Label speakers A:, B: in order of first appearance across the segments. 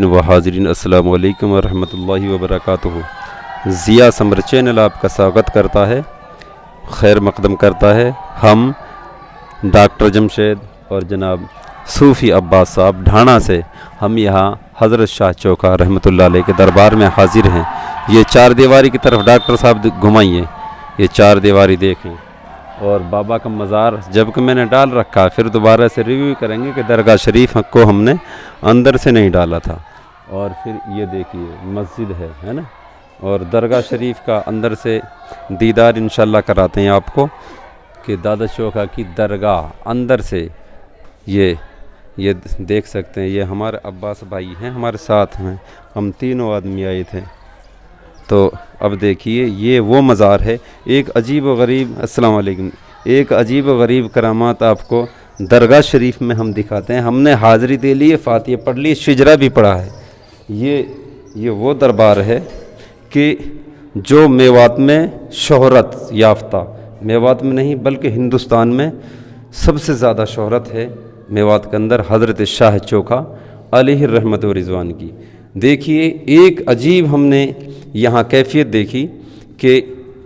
A: व हाज़रीन अस्सलामु अलैकुम व रहमतुल्लाहि व बरकातुहू। ज़िया समर चैनल आपका स्वागत करता है, खैर मकदम करता है। हम डॉक्टर जमशेद और जनाब सूफ़ी अब्बास साहब ढाणा से हम यहाँ हज़रत शाह चौका रहमतुल्लाह अलैह के दरबार में हाज़िर हैं। ये चार दीवारी की तरफ डॉक्टर साहब घुमाइए, ये चार दीवारी देखें। और बाबा का मज़ार जब कि मैंने डाल रखा, फिर दोबारा से रिव्यू करेंगे कि दरगाह शरीफ को हमने अंदर से नहीं डाला था। और फिर ये देखिए मस्जिद है ना, और दरगाह शरीफ का अंदर से दीदार इंशाल्लाह कराते हैं आपको कि दादा चौका की दरगाह अंदर से ये देख सकते हैं। ये हमारे अब्बास भाई हैं, हमारे साथ में हम तीनों आदमी आए थे। तो अब देखिए ये वो मज़ार है। एक अजीब व गरीब अस्सलाम वालेकुम, एक अजीब व गरीब करामात आपको दरगाह शरीफ में हम दिखाते हैं। हमने हाज़री दे ली, फ़ातिहा पढ़ ली, शिजरा भी पढ़ा है। ये वो दरबार है कि जो मेवात में शोहरत याफ्ता, मेवात में नहीं बल्कि हिंदुस्तान में सबसे ज़्यादा शोहरत है मेवात के अंदर हज़रत शाह चौका अलैहि रहमत व रिज़वान की। देखिए एक अजीब हमने यहाँ कैफियत देखी कि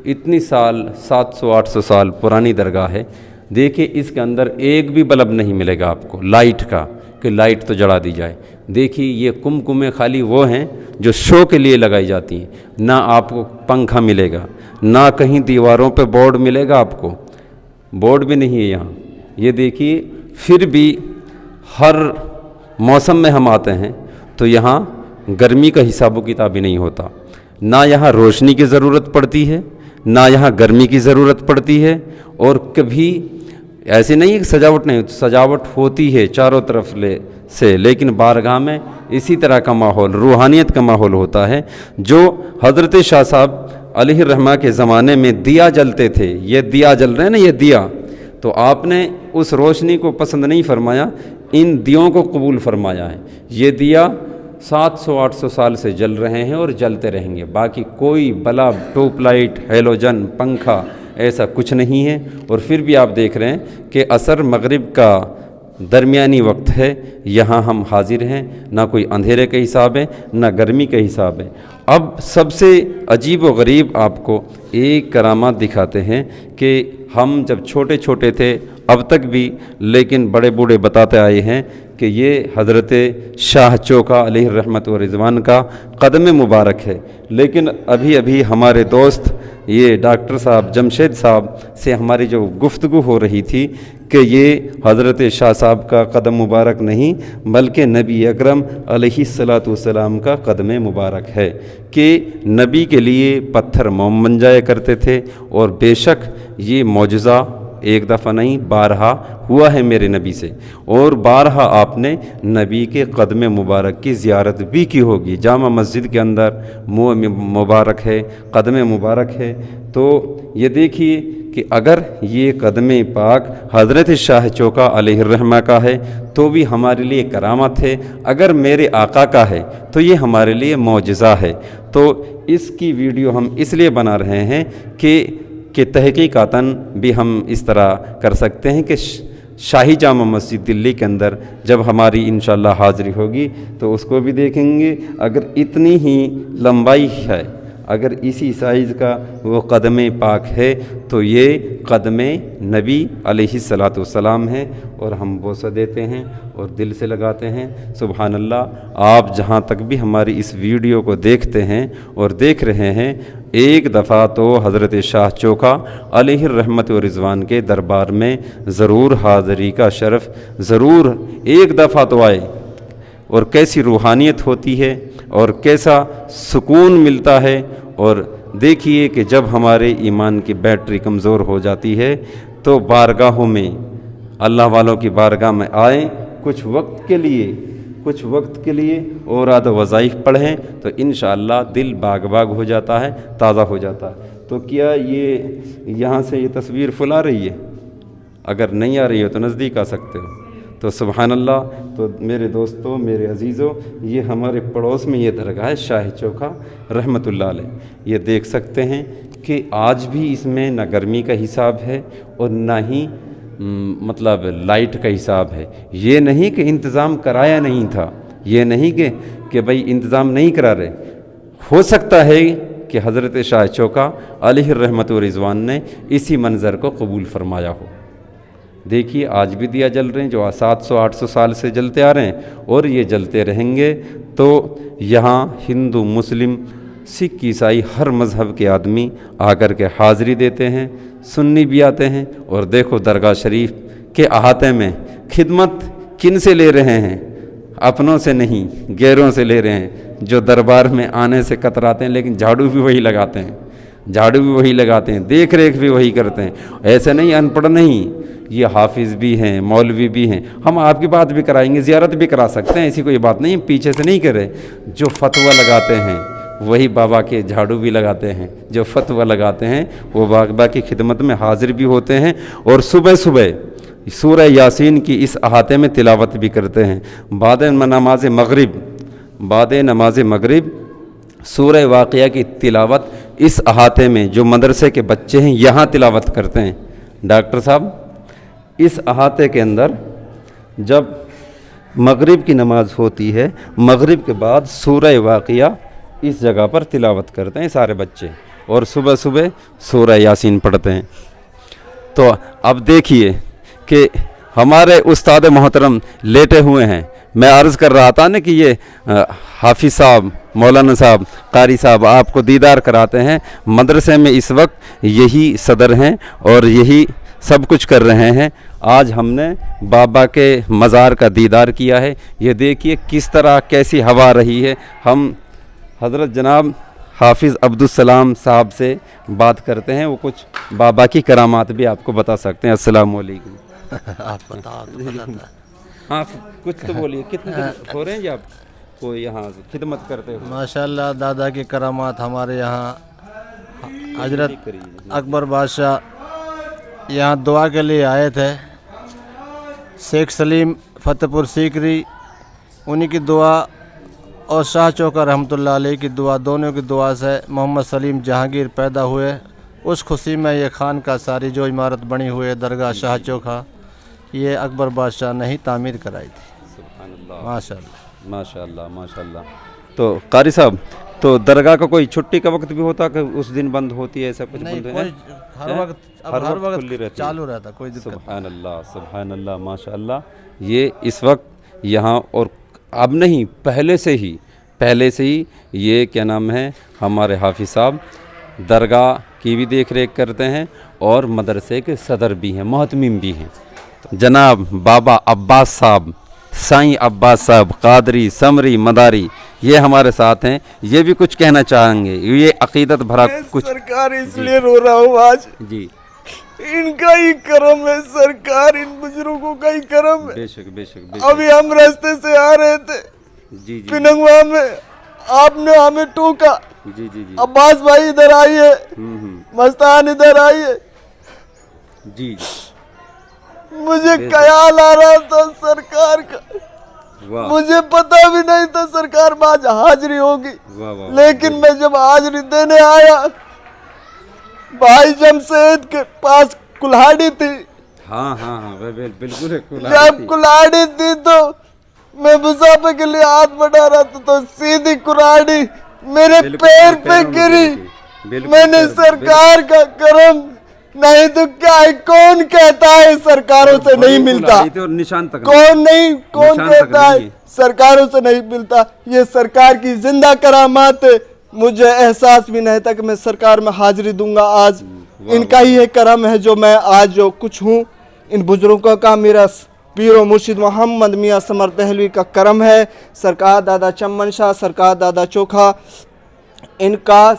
A: इतनी साल 700-800 साल पुरानी दरगाह है। देखिए इसके अंदर एक भी बल्ब नहीं मिलेगा आपको लाइट का कि लाइट तो जला दी जाए। देखिए ये कुमकुमें खाली वो हैं जो शो के लिए लगाई जाती हैं, ना आपको पंखा मिलेगा, ना कहीं दीवारों पे बोर्ड मिलेगा आपको, बोर्ड भी नहीं है यहाँ। ये देखिए फिर भी हर मौसम में हम आते हैं तो यहाँ गर्मी का हिसाब किताब भी नहीं होता, ना यहाँ रोशनी की ज़रूरत पड़ती है, ना यहाँ गर्मी की ज़रूरत पड़ती है। और कभी ऐसे नहीं है कि सजावट नहीं होती, सजावट होती है चारों तरफ से, लेकिन बारगाह में इसी तरह का माहौल, रूहानियत का माहौल होता है जो हज़रत शाह साहब अलैहि रहमा के ज़माने में दिया जलते थे। ये दिया जल रहे हैं ना, ये दिया, तो आपने उस रोशनी को पसंद नहीं फरमाया, इन दियों को कबूल फरमाया है। ये दिया 700-800 साल से जल रहे हैं और जलते रहेंगे। बाकी कोई बल्ब, ट्यूबलाइट, हैलोजन, पंखा ऐसा कुछ नहीं है। और फिर भी आप देख रहे हैं कि असर मगरिब का दरमियानी वक्त है, यहाँ हम हाजिर हैं। ना कोई अंधेरे का हिसाब है, ना गर्मी का हिसाब है। अब सबसे अजीब व गरीब आपको एक करामात दिखाते हैं कि हम जब छोटे छोटे थे अब तक भी, लेकिन बड़े बूढ़े बताते आए हैं कि ये हज़रत शाह चौका अलैहि रहमत व रिज़वान का कदम मुबारक है। लेकिन अभी अभी हमारे दोस्त ये डॉक्टर साहब जमशेद साहब से हमारी जो गुफ्तगू हो रही थी कि ये हज़रत शाह साहब का कदम मुबारक नहीं बल्कि नबी अकरम अलैहिस्सलातु वस्सलाम का कदम मुबारक है कि नबी के लिए पत्थर मोम बन जाया करते थे। और बेशक ये मौजज़ा एक दफ़ा नहीं बारहा हुआ है मेरे नबी से, और बारहा आपने नबी के कदम मुबारक की ज़ियारत भी की होगी। जामा मस्जिद के अंदर मुँह मुबारक है, कदम मुबारक है। तो ये देखिए कि अगर ये कदम पाक हज़रत शाह चौका अलैहि रहमा का है तो भी हमारे लिए करामत है, अगर मेरे आका का है तो ये हमारे लिए मौजज़ा है। तो इसकी वीडियो हम इसलिए बना रहे हैं कि तहकीकातन भी हम इस तरह कर सकते हैं कि शाही जामा मस्जिद दिल्ली के अंदर जब हमारी इंशाल्लाह हाज़री होगी तो उसको भी देखेंगे। अगर इतनी ही लंबाई है, अगर इसी साइज़ का वो कदम पाक है तो ये कदम नबी अलैहिस्सलातु वस्सलाम है। और हम बोसा देते हैं और दिल से लगाते हैं। सुबहान अल्लाह, आप जहाँ तक भी हमारी इस वीडियो को देखते हैं और देख रहे हैं, एक दफ़ा तो हज़रत शाह चौका अलैहि रहमत व रिज़वान के दरबार में ज़रूर हाज़री का शरफ़, ज़रूर एक दफ़ा तो आए। और कैसी रूहानियत होती है और कैसा सुकून मिलता है। और देखिए कि जब हमारे ईमान की बैटरी कमज़ोर हो जाती है तो बारगाहों में, अल्लाह वालों की बारगाह में आए, कुछ वक्त के लिए और आधा वज़ाइफ पढ़ें तो इंशाअल्लाह दिल बाग बाग हो जाता है, ताज़ा हो जाता है। तो क्या ये यहाँ से ये तस्वीर फुला रही है? अगर नहीं आ रही हो तो नज़दीक आ सकते हो। तो सुबहान अल्लाह। तो मेरे दोस्तों, मेरे अजीज़ों, ये हमारे पड़ोस में ये दरगाह है शाह चौका रहमतुल्लाह अलैह। ये देख सकते हैं कि आज भी इसमें ना गर्मी का हिसाब है और ना ही मतलब लाइट का हिसाब है। ये नहीं कि इंतज़ाम कराया नहीं था, ये नहीं कि भाई इंतज़ाम नहीं करा रहे। हो सकता है कि हज़रत शाह चौका अलैहि रहमत व रिज़वान ने इसी मंज़र को कबूल फरमाया हो। देखिए आज भी दिया जल रहे हैं, जो 700-800 साल से जलते आ रहे हैं, और ये जलते रहेंगे। तो यहाँ हिंदू, मुस्लिम, सिख, ईसाई हर मज़हब के आदमी आकर के हाज़री देते हैं, सुन्नी भी आते हैं। और देखो दरगाह शरीफ के अहाते में खिदमत किन से ले रहे हैं? अपनों से नहीं, गैरों से ले रहे हैं, जो दरबार में आने से कतराते हैं, लेकिन झाड़ू भी वही लगाते हैं, झाड़ू भी वही लगाते हैं, देख रेख भी वही करते हैं। ऐसे नहीं अनपढ़ नहीं, ये हाफिज़ भी हैं, मौलवी भी हैं। हम आपकी बात भी कराएंगे, ज़ियारत भी करा सकते हैं, ऐसी कोई बात नहीं, पीछे से नहीं करे। जो फतवा लगाते हैं वही बाबा के झाड़ू भी लगाते हैं, जो फतवा लगाते हैं वो बाबा की खिदमत में हाजिर भी होते हैं। और सुबह सुबह सूरह यासीन की इस अहाते में तिलावत भी करते हैं। बाद नमाज मगरिब सूरह वाक़िया की तिलावत इस अहाते में जो मदरसे के बच्चे हैं यहाँ तिलावत करते हैं। डॉक्टर साहब, इस अहाते के अंदर जब मगरिब की नमाज होती है, मगरिब के बाद सूरह वाक़िया इस जगह पर तिलावत करते हैं सारे बच्चे, और सुबह सुबह सूरह यासीन पढ़ते हैं। तो अब देखिए कि हमारे उस्ताद मोहतरम लेटे हुए हैं। मैं अर्ज़ कर रहा था ना कि ये हाफिज़ साहब, मौलाना साहब, कारी साहब आपको दीदार कराते हैं। मदरसे में इस वक्त यही सदर हैं और यही सब कुछ कर रहे हैं। आज हमने बाबा के मज़ार का दीदार किया है। ये देखिए किस तरह कैसी हवा रही है। हम हज़रत जनाब हाफिज़ अब्दुस्सलाम साहब से बात करते हैं, वो कुछ बाबा की करामात भी आपको बता सकते हैं। अस्सलाम वालेकुम।
B: आप बताओ तो बताता।
A: हाँ कुछ तो बोलिए, कितने हो रहे हैं जी आप को यहाँ खिदमत करते हो?
B: माशाल्लाह दादा की करामात हमारे यहाँ हजरत अकबर बादशाह यहाँ दुआ के लिए आए थे। शेख सलीम फतेहपुर सीकरी, उन्हीं की दुआ और शाह चौका रहमतुल्लाह अलैह की दुआ, दोनों की दुआ से मोहम्मद सलीम जहांगीर पैदा हुए। उस खुशी में ये खान का सारी जो इमारत बनी हुई है दरगाह शाह चौका, ये अकबर बादशाह ने ही तामीर कराई थी।
A: सुभानअल्लाह,
B: माशाल्लाह
A: माशाल्लाह, माशाल्लाह। तो कारी साहब, तो दरगाह का कोई छुट्टी का वक्त भी होता कि उस दिन बंद होती है, ऐसा कुछ
B: नहीं,
A: बंद
B: कोई
A: है?
B: हर वक्त
A: खुली रहती है।
B: चालू रहता, कोई दिक्कत नहीं।
A: सुभानअल्लाह, सुभानअल्लाह, माशाल्लाह। ये इस वक्त यहाँ, और अब नहीं पहले से ही ये क्या नाम है, हमारे हाफिज़ साहब दरगाह की भी देख रेख करते हैं और मदरसे के सदर भी हैं, मोहतमिम भी हैं। जनाब बाबा अब्बास साहब, साईं अब्बास साहब कादरी, समरी, मदारी, ये हमारे साथ हैं। ये भी कुछ कहना चाहेंगे, ये अकीदत भरा कुछ।
C: सरकार इसलिए रो रहा हूँ आज,
A: जी
C: इनका ही करम है सरकार, इन बुजुर्गों का ही करम है।
A: बेशक बेशक बेशक।
C: अभी हम रास्ते से आ रहे थे
A: जी जी
C: पिनंगवा में, आपने हमें टोका,
A: जी जी जी।
C: अब्बास भाई इधर आइए, मस्तान इधर आइए।
A: जी
C: मुझे ख्याल आ रहा था सरकार का,
A: वाह
C: मुझे पता भी नहीं था सरकार में आज हाजिरी होगी।
A: वाह वाह।
C: लेकिन मैं जब हाजिरी देने आया, भाई जमशेद के पास कुल्हाड़ी थी।
A: हाँ हाँ हाँ बिल्कुल
C: जब कुल्हाड़ी थी तो मैं मुसाफे के लिए हाथ बढ़ा रहा था, तो सीधी कुल्हाड़ी मेरे पैर पे गिरी। मैंने सरकार का करम, नहीं तो क्या है, कौन कहता है सरकारों से नहीं मिलता,
A: और निशान तक
C: कौन
A: निशान तक
C: कहता है
A: नहीं।
C: सरकारों से नहीं मिलता। ये सरकार की जिंदा करामात है। मुझे एहसास भी नहीं था कि मैं सरकार में हाजिरी दूंगा। आज इनका ही है करम है जो मैं आज जो कुछ हूँ। इन बुजुर्गों का, मेरा पीरो मुर्शिद मोहम्मद मियाँ समर दहलवी का करम है। सरकार दादा चमन शाह, सरकार दादा चोखा, इनका